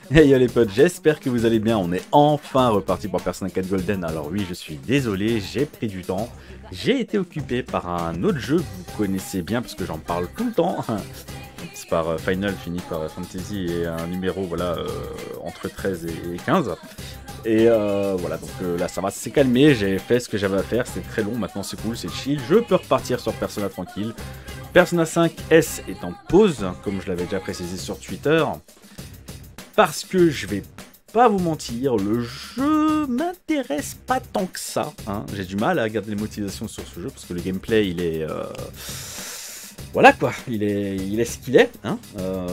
Hey yo les potes, j'espère que vous allez bien, on est enfin reparti pour Persona 4 Golden. Alors oui, je suis désolé, j'ai pris du temps, j'ai été occupé par un autre jeu que vous connaissez bien parce que j'en parle tout le temps. C'est par Final, fini par Fantasy et un numéro voilà entre 13 et 15. Et voilà, donc là ça va, c'est calmé, j'ai fait ce que j'avais à faire, c'était très long, maintenant c'est cool, c'est chill, je peux repartir sur Persona tranquille. Persona 5 S est en pause, comme je l'avais déjà précisé sur Twitter. Parce que je vais pas vous mentir, le jeu m'intéresse pas tant que ça. Hein. J'ai du mal à garder les motivations sur ce jeu parce que le gameplay il est... Voilà quoi, il est ce qu'il est. Hein.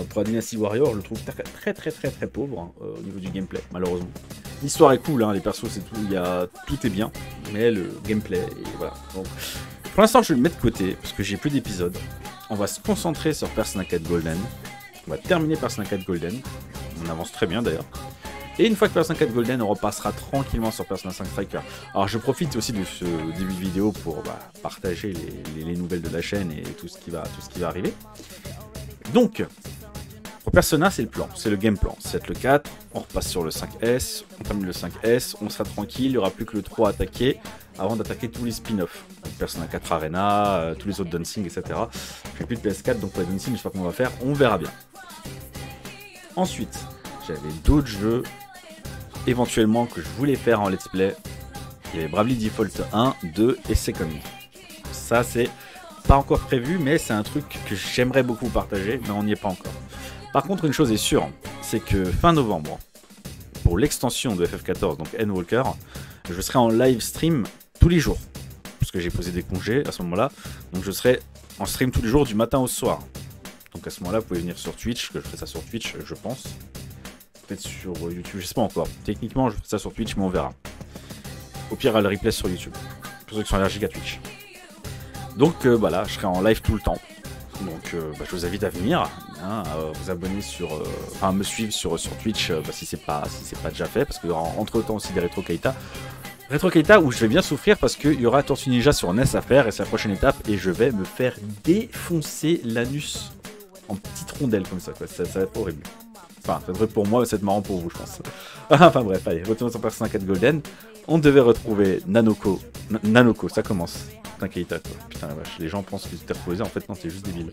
Pour la Dynasty Warrior, je le trouve très pauvre hein, au niveau du gameplay, malheureusement. L'histoire est cool, hein, les persos c'est tout, tout est bien, mais le gameplay, voilà. Donc, pour l'instant je vais le mettre de côté parce que j'ai plus d'épisodes. On va se concentrer sur Persona 4 Golden. On va terminer Persona 4 Golden. On avance très bien d'ailleurs. Et une fois que Persona 4 Golden, on repassera tranquillement sur Persona 5 Striker. Alors je profite aussi de ce début de vidéo pour partager les nouvelles de la chaîne et tout ce qui va arriver. Donc, pour Persona, c'est le plan, c'est le game plan. C'est le 4, on repasse sur le 5S, on termine le 5S, on sera tranquille, il n'y aura plus que le 3 à attaquer avant d'attaquer tous les spin-offs. Persona 4 Arena, tous les autres Dancing, etc. J'ai plus de PS4, donc pour les Dancing, je sais pas comment on va faire, on verra bien. Ensuite, j'avais d'autres jeux éventuellement que je voulais faire en let's play. Il y avait Bravely Default 1, 2 et Second. Ça c'est pas encore prévu, mais c'est un truc que j'aimerais beaucoup partager, mais on n'y est pas encore. Par contre, une chose est sûre, c'est que fin novembre, pour l'extension de FF14, donc Endwalker, je serai en live stream tous les jours. Parce que j'ai posé des congés à ce moment-là, donc je serai en stream tous les jours du matin au soir. Donc à ce moment-là, vous pouvez venir sur Twitch, que je ferai ça sur Twitch, je pense. Peut-être sur YouTube, je sais pas encore. Techniquement, je ferai ça sur Twitch, mais on verra. Au pire, le replay sur YouTube. Pour ceux qui sont allergiques à Twitch. Donc voilà, je serai en live tout le temps. Donc je vous invite à venir, hein, à vous abonner sur... Enfin, me suivre sur Twitch si c'est pas déjà fait. Parce que entre temps aussi des Retro Kaita. Retro Kaita où je vais bien souffrir parce qu'il y aura Tortue Ninja sur NES à faire et c'est la prochaine étape. Et je vais me faire défoncer l'anus. En petites rondelles comme ça, quoi. Ça va être horrible. Enfin, ça devrait pour moi, ça va être marrant pour vous, je pense. Enfin bref, allez, retournons sur Persona 4 Golden. On devait retrouver Nanoko. Nanoko, ça commence. T'inquiète, quoi. Putain la vache, les gens pensent que c'était reposé, en fait non, c'est juste débile.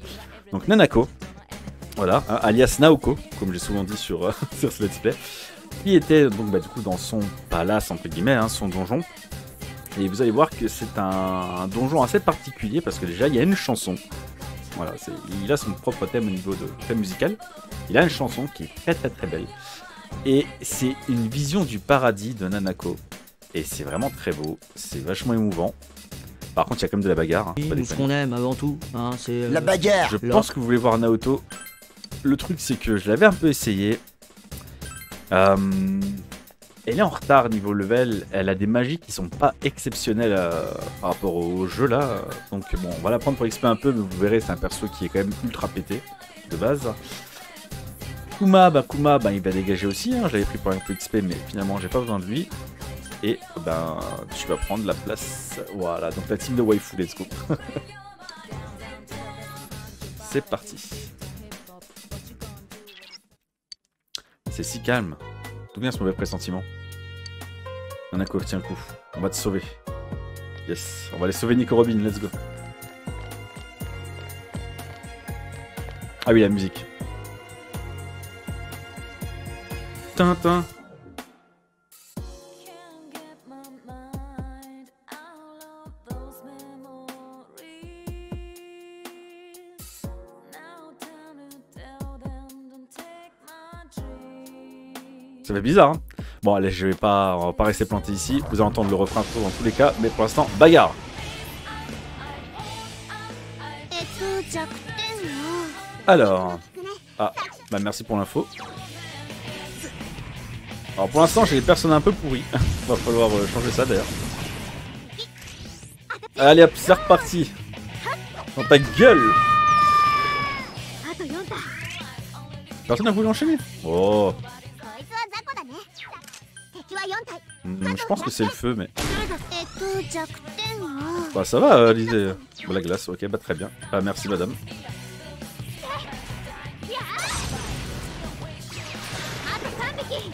Donc Nanako, voilà, hein, alias Naoko, comme j'ai souvent dit sur, sur ce let's play, qui était donc du coup dans son palace, entre guillemets, hein, son donjon. Et vous allez voir que c'est un donjon assez particulier parce que déjà il y a une chanson. Voilà, il a son propre thème au niveau de thème musical. Il a une chanson qui est très belle. Et c'est une vision du paradis de Nanako. Et c'est vraiment très beau. C'est vachement émouvant. Par contre, il y a quand même de la bagarre. Hein, nous, ce qu'on aime avant tout, hein, c'est... La bagarre. Je pense que vous voulez voir Naoto. Le truc, c'est que je l'avais un peu essayé. Elle est en retard niveau level. Elle a des magies qui sont pas exceptionnelles par rapport au jeu là. Donc bon, on va la prendre pour XP un peu, mais vous verrez, c'est un perso qui est quand même ultra pété de base. Kuma, il va dégager aussi. Hein. Je l'avais pris pour un peu XP, mais finalement, j'ai pas besoin de lui. Et tu vas prendre la place. Voilà, donc la team de waifu, let's go. C'est parti. C'est si calme. D'où vient ce mauvais pressentiment? Nanako, tiens le coup. On va te sauver. Yes, on va aller sauver Nico Robin, let's go. Ah oui, la musique. Tintin. Ça fait bizarre, hein. Bon, allez, on va pas rester planté ici. Vous allez entendre le refrain dans tous les cas, mais pour l'instant, bagarre. Alors, merci pour l'info. Alors pour l'instant, j'ai des personnages un peu pourris. Va falloir changer ça d'ailleurs. Allez hop, c'est reparti. Dans ta gueule. Personne n'a voulu enchaîner. Oh. Je pense que c'est le feu, mais... Bah ça va, lisez. La glace, ok, bah très bien. Merci madame.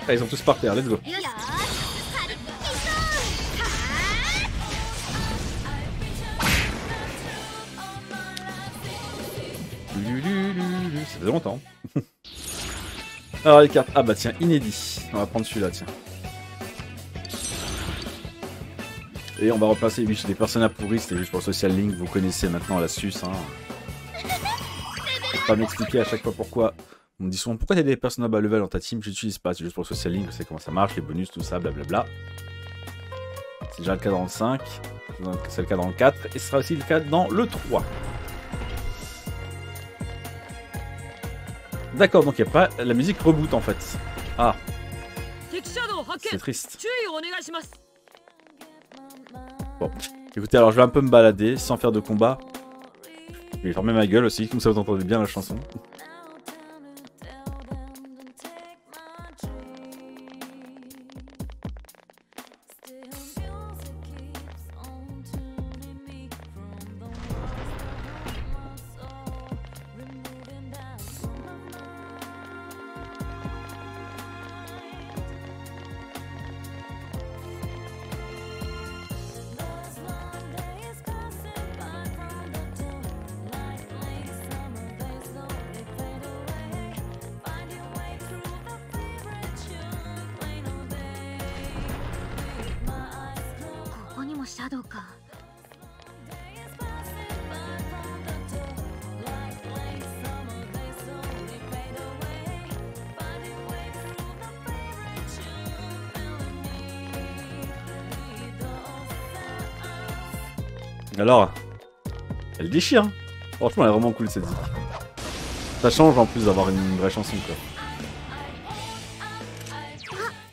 Ah, ils sont tous par terre, let's go. Ça fait longtemps. Alors les cartes, ah bah tiens, inédit. On va prendre celui-là, tiens. Et on va replacer, oui, des personnages pourris, c'était juste pour Social Link, vous connaissez maintenant l'astuce. Hein. Je vais pas m'expliquer à chaque fois pourquoi. On me dit souvent pourquoi t'as des personnages bas level dans ta team, j'utilise pas, c'est juste pour Social Link, je sais comment ça marche, les bonus, tout ça, blablabla. C'est déjà le cas dans le 5, c'est le cas dans le 4, et ce sera aussi le cas dans le 3. D'accord, donc il n'y a pas... La musique reboot en fait. Ah. C'est triste. Bon, écoutez, alors je vais un peu me balader sans faire de combat. Je vais fermer ma gueule aussi, comme ça vous entendez bien la chanson. Alors, elle déchire. Hein. Franchement, elle est vraiment cool cette zik. Ça change en plus d'avoir une vraie chanson quoi.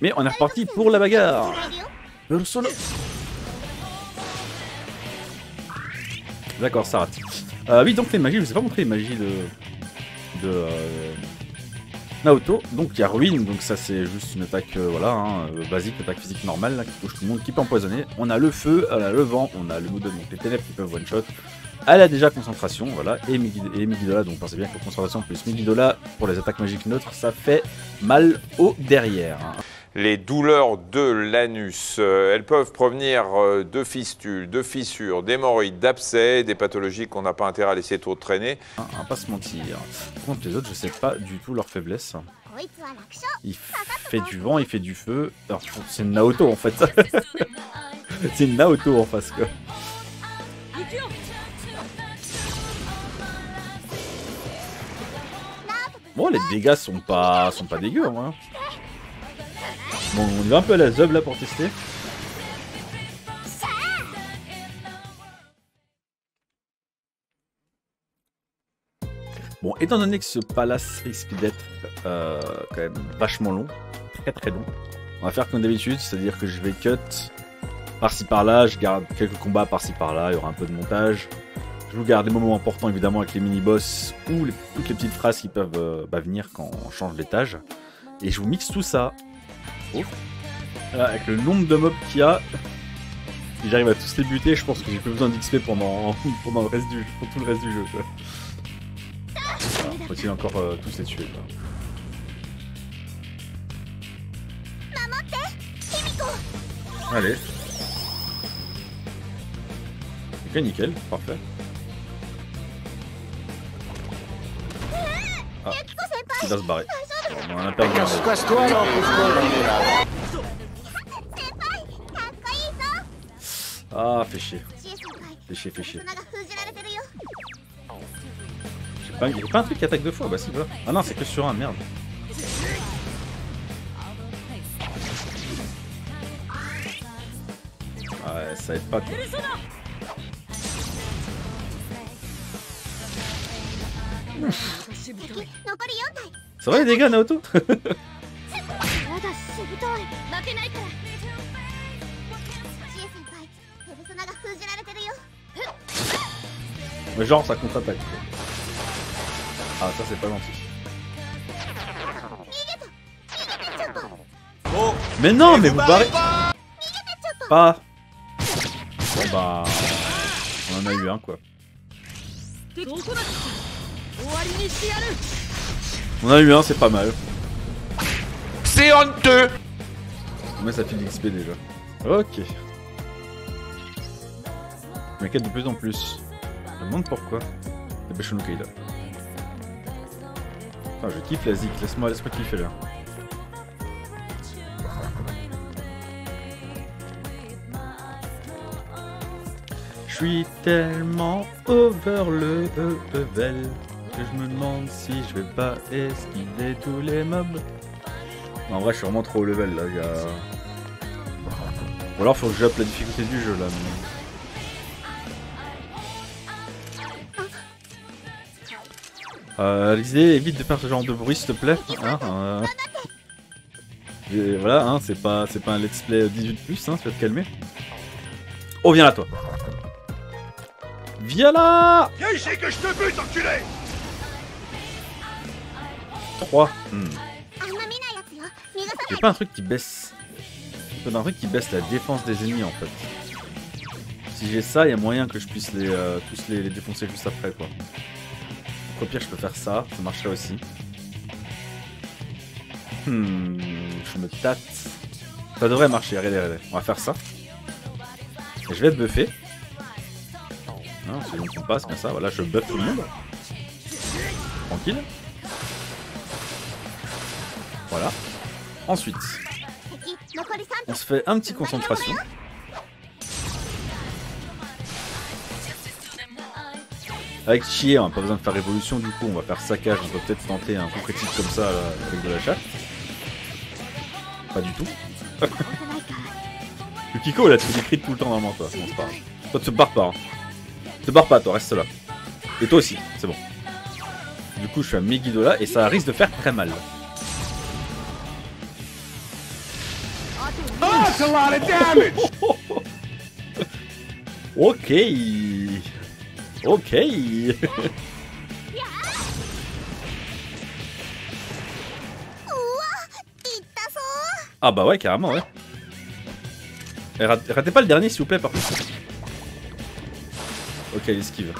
Mais on est reparti pour la bagarre. Le solo. D'accord, ça rate. Oui, donc les magies, je ne vous ai pas montré les magies de Naoto. Donc il y a ruine, donc ça c'est juste une attaque voilà, hein, basique, attaque physique normale là, qui touche tout le monde, qui peut empoisonner. On a le feu, on a le vent, on a le mood, donc les ténèbres qui peuvent one shot. Elle a déjà concentration, voilà, et Megiddola, donc pensez bien que concentration plus Megiddola pour les attaques magiques neutres, ça fait mal au derrière. Les douleurs de l'anus, elles peuvent provenir de fistules, de fissures, d'hémorroïdes, d'abcès, des pathologies qu'on n'a pas intérêt à laisser trop traîner. On va pas se mentir. Par contre, les autres, je sais pas du tout leur faiblesse. Il fait du vent, il fait du feu. Alors, c'est une Naoto en fait. C'est une Naoto en face quoi. Bon, les dégâts sont pas dégueux, hein. Bon, on y va un peu à la zeub là pour tester. Bon, étant donné que ce palace risque d'être quand même vachement long, très long, on va faire comme d'habitude, c'est-à-dire que je vais cut par-ci par-là, je garde quelques combats par-ci par-là, il y aura un peu de montage. Je vous garde des moments importants évidemment avec les mini-boss ou toutes les petites phrases qui peuvent venir quand on change d'étage. Et je vous mixe tout ça. Oh. Là, avec le nombre de mobs qu'il y a, si j'arrive à tous les buter, je pense que j'ai plus besoin d'XP pendant le reste du jeu, pour tout le reste du jeu. Voilà, faut-il encore tous les tuer. Quoi. Allez. Ok, nickel, parfait. Ah, il va se barrer. On en a perdu un. Ah, fait chier. Fait chier. Il n'y a pas un truc qui attaque deux fois, bah si, voilà. Ah non, c'est que sur un, merde. Ah ouais, ça aide pas quoi. Ça va les dégâts, Naoto? Mais genre, ça contre-attaque. Ah, ça c'est pas gentil. Mais non, mais vous barrez pas. Bon bah... On en a eu un quoi. On a eu un, c'est pas mal. C'est honteux. Moi ça fait de l'XP déjà. Ok. Je m'inquiète de plus en plus. Je me demande pourquoi. Dépêchons-nous Kaida. Enfin, je kiffe la zik, laisse-moi kiffer là. Je suis tellement over le level que je me demande si je vais pas esquiver tous les mobs. Non, en vrai, je suis vraiment trop au level là. Ou alors, faut que j'appe la difficulté du jeu là. L'idée évite de faire ce genre de bruit s'il te plaît. Hein, et voilà, hein, c'est pas un let's play 18+, hein, tu vas te calmer. Oh, viens là toi. Viens là. Viens ici que je te bute, enculé. 3. J'ai pas un truc qui baisse. J'ai pas un truc qui baisse la défense des ennemis en fait. Si j'ai ça, il y a moyen que je puisse tous les défoncer juste après quoi. Au pire, je peux faire ça, ça marcherait aussi. Je me tâte. Ça devrait marcher, regardez. On va faire ça. Et je vais être buffé. Non, c'est bon qu'on passe comme ça, voilà, je buff tout le monde. Tranquille. Voilà. Ensuite, on se fait un petit concentration. Avec Chie, on n'a pas besoin de faire révolution du coup, on va faire saccage, on peut peut-être tenter un coup critique comme ça là, avec de la chatte. Pas du tout. Yukiko là, tu fais des crits tout le temps normalement toi, bon, c'est pas grave. Toi te barre pas, hein. Te barre pas toi, reste là. Et toi aussi, c'est bon. Du coup je suis à Megiddo là et ça risque de faire très mal. Oh, that's a lot of damage. Ok. Ok. Ah bah ouais, carrément, ouais. Et ratez pas le dernier s'il vous plaît par contre. Ok, il esquive.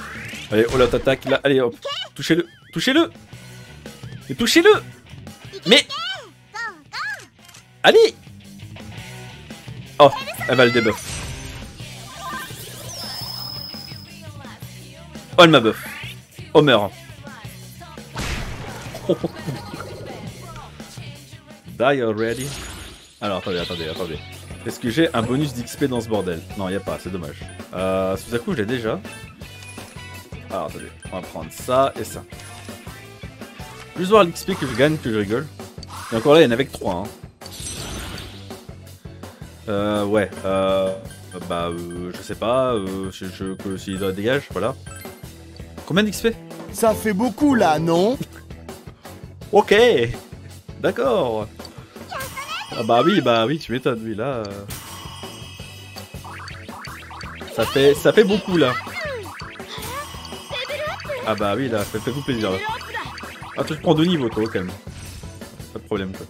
Allez, oh là, t'attaques là. Allez, hop. Touchez-le. Touchez-le. Et touchez-le. Mais. Allez. Oh, elle va le debuff. Oh, elle m'a buff. Homer. Die already. Alors, attendez. Est-ce que j'ai un bonus d'XP dans ce bordel? Non, y a pas, c'est dommage. Suzaku, je l'ai déjà. Alors, attendez, on va prendre ça et ça. Juste voir l'XP que je gagne, que je rigole. Et encore là, il y en avait que 3. Hein. Ouais, je sais pas, s'il doit dégage, voilà. Combien d'XP? Ça fait beaucoup là, non? Ok. D'accord. Ah bah oui, tu m'étonnes, oui, là... Ça fait beaucoup, là. Ah bah oui, là, faites-vous plaisir, là. Ah, tu te prends 2 niveaux, toi, quand même. Pas de problème, quoi.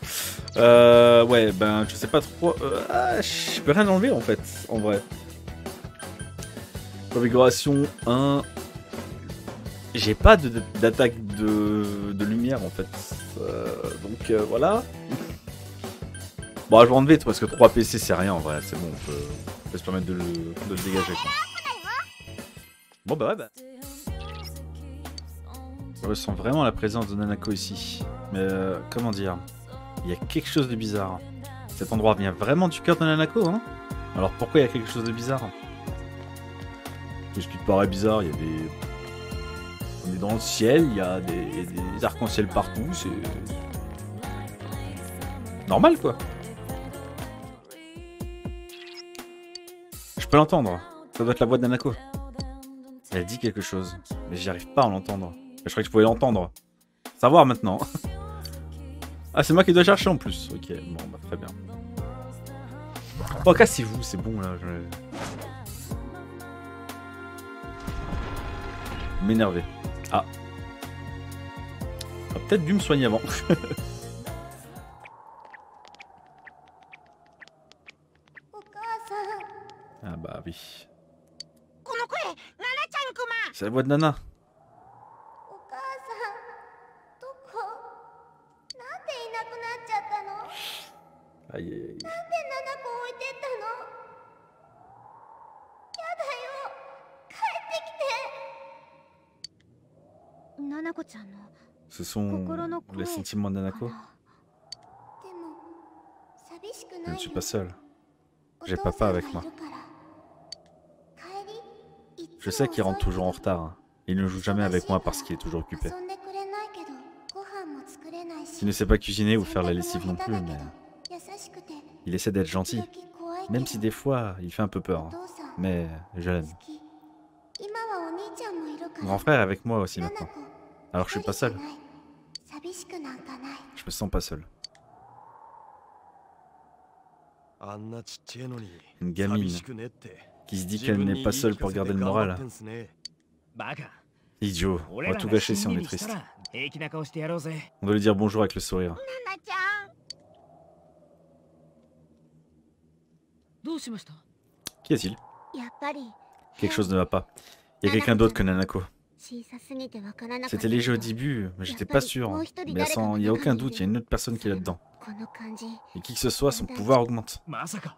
Ouais, ben, je sais pas trop... je peux rien enlever, en fait, en vrai. Configuration 1... J'ai pas d'attaque de lumière, en fait. Donc, voilà. Bon, je vais enlever parce que 3 PC c'est rien en vrai, c'est bon, on peut se permettre de le dégager quoi. Bon bah ouais bah. Je ressens vraiment la présence de Nanako ici. Mais comment dire, il y a quelque chose de bizarre. Cet endroit vient vraiment du cœur de Nanako hein. Alors pourquoi il y a quelque chose de bizarre? Ce qui te paraît bizarre, il y a des... On est dans le ciel, il y a des arcs-en-ciel partout, c'est... normal quoi. Je peux l'entendre, ça doit être la voix de Nanako. Elle dit quelque chose, mais j'y arrive pas à l'entendre. Je croyais que je pouvais l'entendre. Savoir maintenant. Ah, c'est moi qui dois chercher en plus. Ok, bon, bah très bien. Oh, cassez-vous, c'est bon là. M'énerver. Ah. J'aurais peut-être dû me soigner avant. Ah bah oui. C'est la voix de Nana. Aïe, aïe, aïe. ナナコちゃんの Ce sont les sentiments de Nanako. でも寂しく Je な ne い suis よ pas seul. お J'ai 父 papa さん avec がい moi. るから帰りいつ Je sais も qu'il rentre 遅い toujours en けど retard. Il ne joue jamais avec moi parce qu'il est toujours occupé. 遊んでくれないけどご飯も作れないし Il ne sait pas cuisiner ou faire la lessive non plus, mais 優しくて il essaie d'être gentil. 時々怖いけど Même si des fois, il fait un peu お peur. 父さん Mais je l'aime. 好き今はお兄ちゃんもいるか Mon ら grand frère est avec moi aussi ナナ maintenant. コ Alors je suis pas seul. 寂しくなんかない Je me sens pas seul. あんなちっちゃいのに Une gamine 寂しくねって qui se dit qu'elle n'est pas seule pour garder le moral. バカ。 Idiot, on 俺 va ら tout が gâcher し si ん on み est りした triste. ら平気な顔してやろうぜ。 On doit lui dire bonjour avec le sourire. ナナちゃん どうしました？ Qu'y a-t-il? やっぱり Quelque chose ne va pas. Il y a quelqu'un d'autre que Nanako. 小さすぎてわからなかった C'était léger au début, mais j'étais pas sûr. Mais sans, il n'y a aucun doute, il y a une autre personne qui est là-dedans. この感じ Et qui que ce soit, son pouvoir augmente. まさか。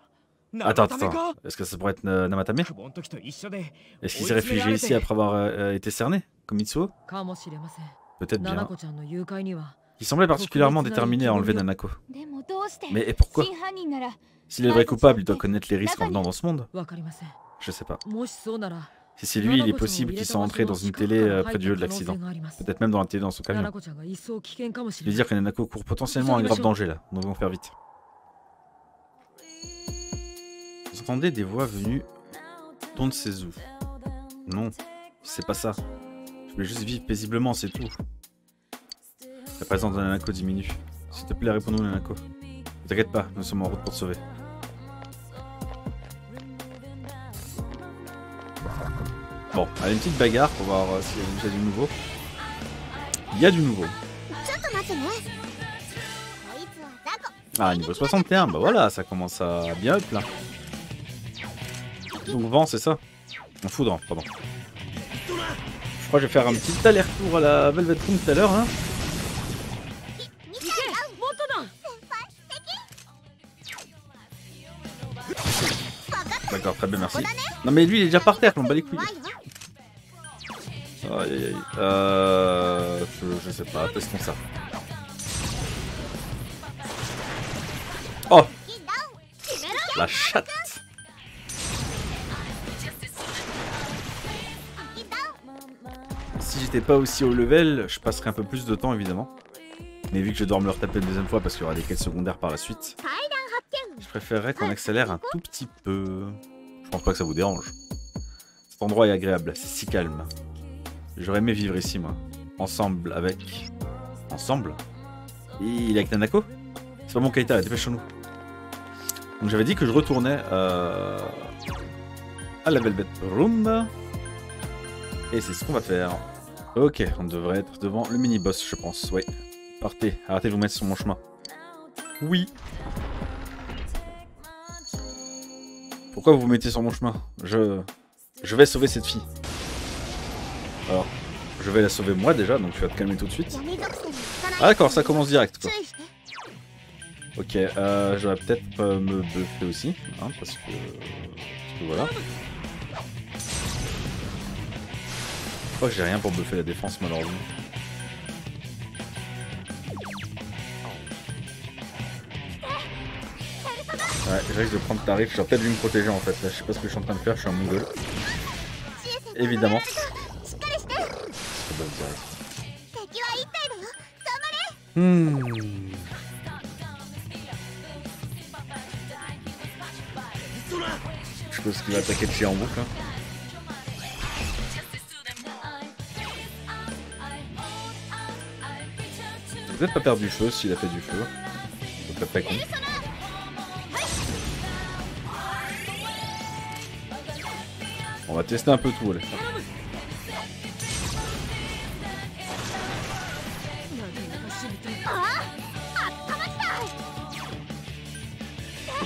Attends, attends. Est-ce que ça pourrait être Namatame? 久保の時と一緒で。 Est-ce qu'il s'est réfugié ici après avoir été cerné, comme Mitsuo? かもしれません。 Peut-être ナナ bien. コちゃんの誘拐には Il semblait particulièrement déterminé à enlever Nanako. でもどうして Mais et pourquoi? 真犯人なら S'il est le vrai coupable, il doit connaître les risques en venant dans ce monde. わかりません。 Je sais pas. もしそうなら、 Si c'est lui, il est possible qu'il soit entré dans une télé près du lieu de l'accident. Peut-être même dans la télé dans son ナナ camion. コちゃんが一層危険かもし Je れ veux ない。 dire que Nanako court potentiellement un grave danger là. Nous devons faire vite. Vous entendez des voix venues d'on ne sait où. Non, c'est pas ça. Je voulais juste vivre paisiblement, c'est tout. La présence de Nanako diminue. S'il te plaît, réponds-nous, Nanako. Ne t'inquiète pas, nous sommes en route pour te sauver. Bon, allez, une petite bagarre pour voir s'il y a déjà du nouveau. Il y a du nouveau. ちょっと待ってねこいつはザコ Ah, niveau 61, bah voilà, ça commence à bien up là. Donc vent, c'est ça? En foudre, pardon. Je crois que je vais faire un petit aller-retour à la Velvet Room tout à l'heure. Hein. D'accord, très bien, merci. Non mais lui il est déjà par terre, on bat les couilles. 怖いよ Aïe aïe aïe. Je sais pas, testons ça. Oh, la chatte. Si j'étais pas aussi haut level, je passerais un peu plus de temps évidemment. Mais vu que je dois me le retaper une deuxième fois parce qu'il y aura des quêtes secondaires par la suite, je préférerais qu'on accélère un tout petit peu. Je pense pas que ça vous dérange. Cet endroit est agréable, c'est si calme. J'aurais aimé vivre ici moi. Ensemble avec... Ensemble? Il est avec Nanako? C'est pas mon Kaita, dépêchons-nous. Donc j'avais dit que je retournais à la Velvet Room. Et c'est ce qu'on va faire. Ok, on devrait être devant le mini-boss, je pense. Oui. Partez, arrêtez de vous mettre sur mon chemin. Oui. Pourquoi vous vous mettez sur mon chemin? Je vais sauver cette fille. Alors, je vais la sauver moi déjà, donc tu vas te calmer tout de suite. 闇属性につかない Ah d'accord, ça commence direct quoi. 注意して Ok, je vais peut-être me buffer aussi, hein, parce que voilà. Je crois que j'ai rien pour buffer la défense malheureusement. Ouais, je risque de prendre tarif, j'aurais peut-être dû me protéger en fait, là je sais pas ce que je suis en train de faire, je suis un mongol. Évidemment. しっかりして C'est bon, direct. 敵は一体だよ頑張れ Je pense qu'il va attaquer le chien en boucle. Hein. J'ai peut-être pas perdu du feu s'il a fait du feu. C'est très con. On va tester un peu tout, allez.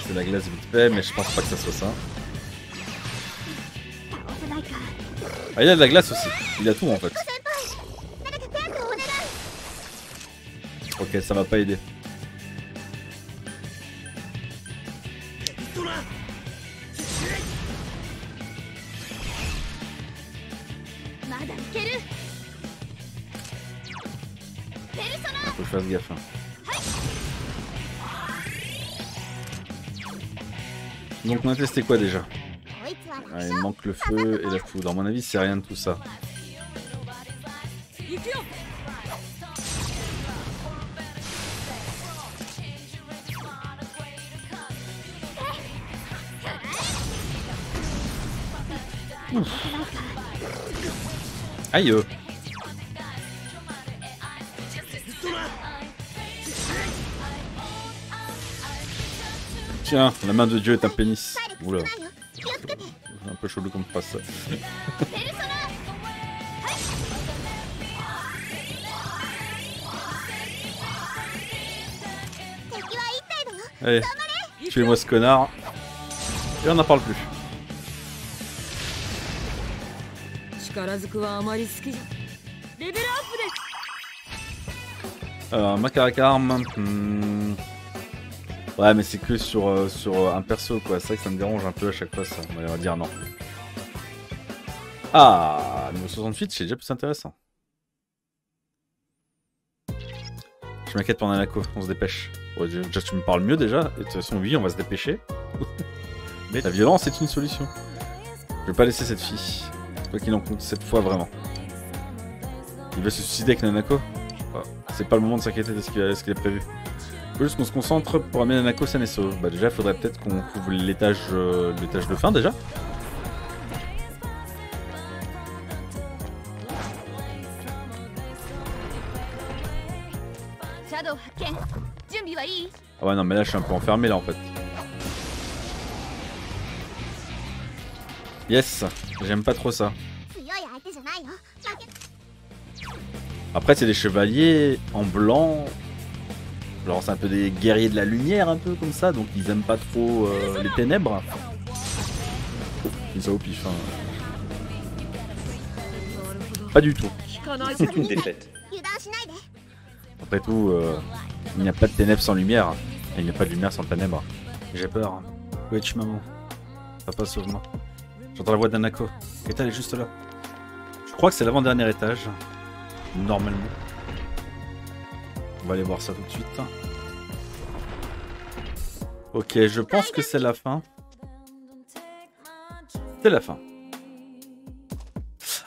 C'est la glace vite fait, mais je pense pas que ça soit ça. 倒せないか Ah, il a de la glace aussi. Il a tout en fait. 誰か手当てをお願い Ok, ça va pas aider. まだいける。ペルソナ Faut que je fasse gaffe. Hein. Donc on a testé quoi déjà? こいつは楽 Ouais, il 勝。 manque le feu et la foudre. À mon avis, c'est rien de tout ça. 行くよ。 Aïe! Tiens, la main de Dieu est un pénis. 体力少 Oula, ないよ。気をつけて。 c'est un peu chelou comme phrase ça. ペルソナ。 敵は1体だよ。 Allez, tuez-moi ce connard. Et on n'en parle plus. 力ずくはあまり好きじゃ。レベルアップです。 Alors, Macaracarm. Ouais, mais c'est que sur un perso quoi. C'est vrai que ça me dérange un peu à chaque fois ça. On va dire non. Ah, niveau 68, c'est déjà plus intéressant. Je m'inquiète pour Nanako, on se dépêche. Ouais, déjà, tu me parles mieux déjà. Et de toute façon, oui, on va se dépêcher. Mais la violence est une solution. Je vais pas laisser cette fille. Quoi qu'il en compte, cette fois vraiment. Il veut se suicider avec Nanako. Oh, c'est pas le moment de s'inquiéter de ce qu'il est prévu. Faut juste qu'on se concentre pour amener Nanako saine et sauve. Bah déjà, faudrait peut-être qu'on couvre l'étage de fin déjà. シャドウ発見。準備はいい？ Ah ouais, non, mais là, je suis un peu enfermé là en fait. Yes, j'aime pas trop ça. 強い相手じゃないよ。負け。 Après, c'est des chevaliers en blanc. Genre, c'est un peu des guerriers de la lumière, un peu comme ça. Donc, ils aiment pas trop les ténèbres. Oh, ils ont au pif. Hein. Pas du tout. 聞かない。 C'est une défaite. 油断しないで。 Après tout, il n'y a pas de ténèbres sans lumière. Et il n'y a pas de lumière sans ténèbres. J'ai peur. Où es-tu, maman? Papa, sauve-moi. J'entends la voix d'Anako. Keta, elle est juste là. Je crois que c'est l'avant-dernier étage. Normalement. On va aller voir ça tout de suite. Ok, je pense que c'est la fin. C'est la fin.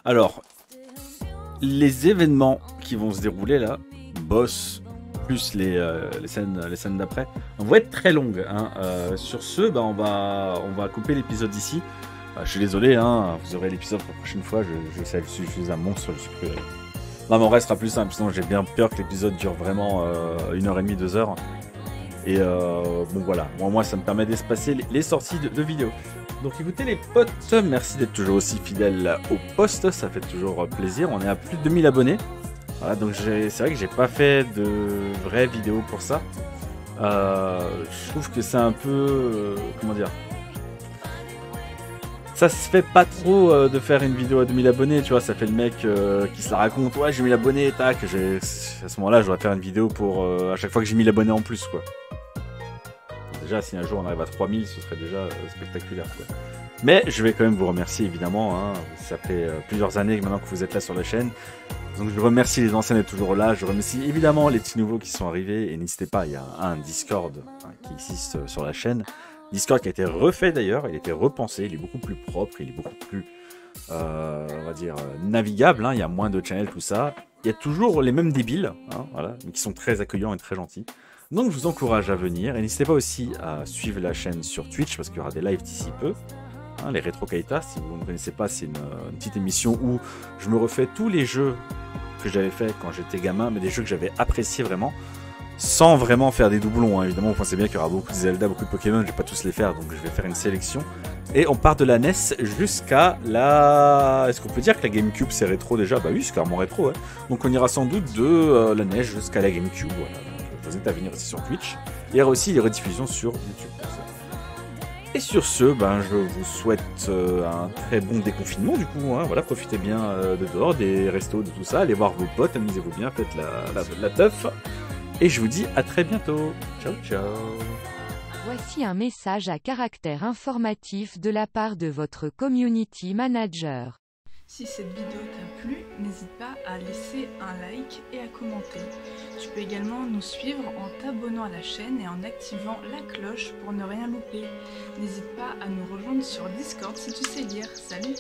Alors, les événements qui vont se dérouler là, boss, plus les scènes d'après, vont être très longues. Hein. Sur ce, bah, on va couper l'épisode ici. Je suis désolé, hein, vous aurez l'épisode pour la prochaine fois. Je sais, je suis un monstre, je suis cruel. Non, mais en vrai, ce sera plus simple. Sinon, j'ai bien peur que l'épisode dure vraiment 1h30, 2 heures. Et bon, voilà. Moi, ça me permet d'espacer les sorties de vidéos. Donc, écoutez, les potes, merci d'être toujours aussi fidèles au post. Ça fait toujours plaisir. On est à plus de 2000 abonnés. Voilà, donc c'est vrai que j'ai pas fait de vraies vidéos pour ça. Je trouve que c'est un peu... comment dire, ça se fait pas trop de faire une vidéo à 2000 abonnés, tu vois, ça fait le mec qui se la raconte, ouais j'ai 1000 abonnés, tac, à ce moment-là je dois faire une vidéo pour à chaque fois que j'ai 1000 abonnés en plus, quoi. Déjà, si un jour on arrive à 3000, ce serait déjà spectaculaire, quoi. Mais je vais quand même vous remercier, évidemment, hein. Ça fait plusieurs années maintenant que vous êtes là sur la chaîne. Donc je remercie les anciens d'être toujours là, je remercie évidemment les petits nouveaux qui sont arrivés, et n'hésitez pas, il y a un Discord qui existe sur la chaîne. Discord qui a été refait d'ailleurs, il a été repensé, il est beaucoup plus propre, il est beaucoup plus, on va dire, navigable, hein, il y a moins de channels, tout ça. Il y a toujours les mêmes débiles, hein, voilà, mais qui sont très accueillants et très gentils. Donc je vous encourage à venir, et n'hésitez pas aussi à suivre la chaîne sur Twitch, parce qu'il y aura des lives d'ici peu. Hein, les Retro Kaita, si vous ne connaissez pas, c'est une petite émission où je me refais tous les jeux que j'avais fait quand j'étais gamin, mais des jeux que j'avais appréciés vraiment. Sans vraiment faire des doublons, hein. Évidemment, vous pensez bien qu'il y aura beaucoup de Zelda, beaucoup de Pokémon, je vais pas tous les faire, donc je vais faire une sélection. Et on part de la NES jusqu'à la... Est-ce qu'on peut dire que la GameCube c'est rétro déjà? Bah oui, c'est carrément rétro, ouais. Donc on ira sans doute de la NES jusqu'à la GameCube, voilà. Donc je vous invite à venir aussi sur Twitch. Il y aura aussi des rediffusions sur YouTube. Et sur ce, ben, je vous souhaite un très bon déconfinement du coup, hein. Voilà, profitez bien de dehors, des restos, de tout ça, allez voir vos potes, amusez-vous bien, faites la teuf. Et je vous dis à très bientôt. Ciao, ciao. Voici un message à caractère informatif de la part de votre community manager. Si cette vidéo t'a plu, n'hésite pas à laisser un like et à commenter. Tu peux également nous suivre en t'abonnant à la chaîne et en activant la cloche pour ne rien louper. N'hésite pas à nous rejoindre sur Discord si tu sais lire. Salut!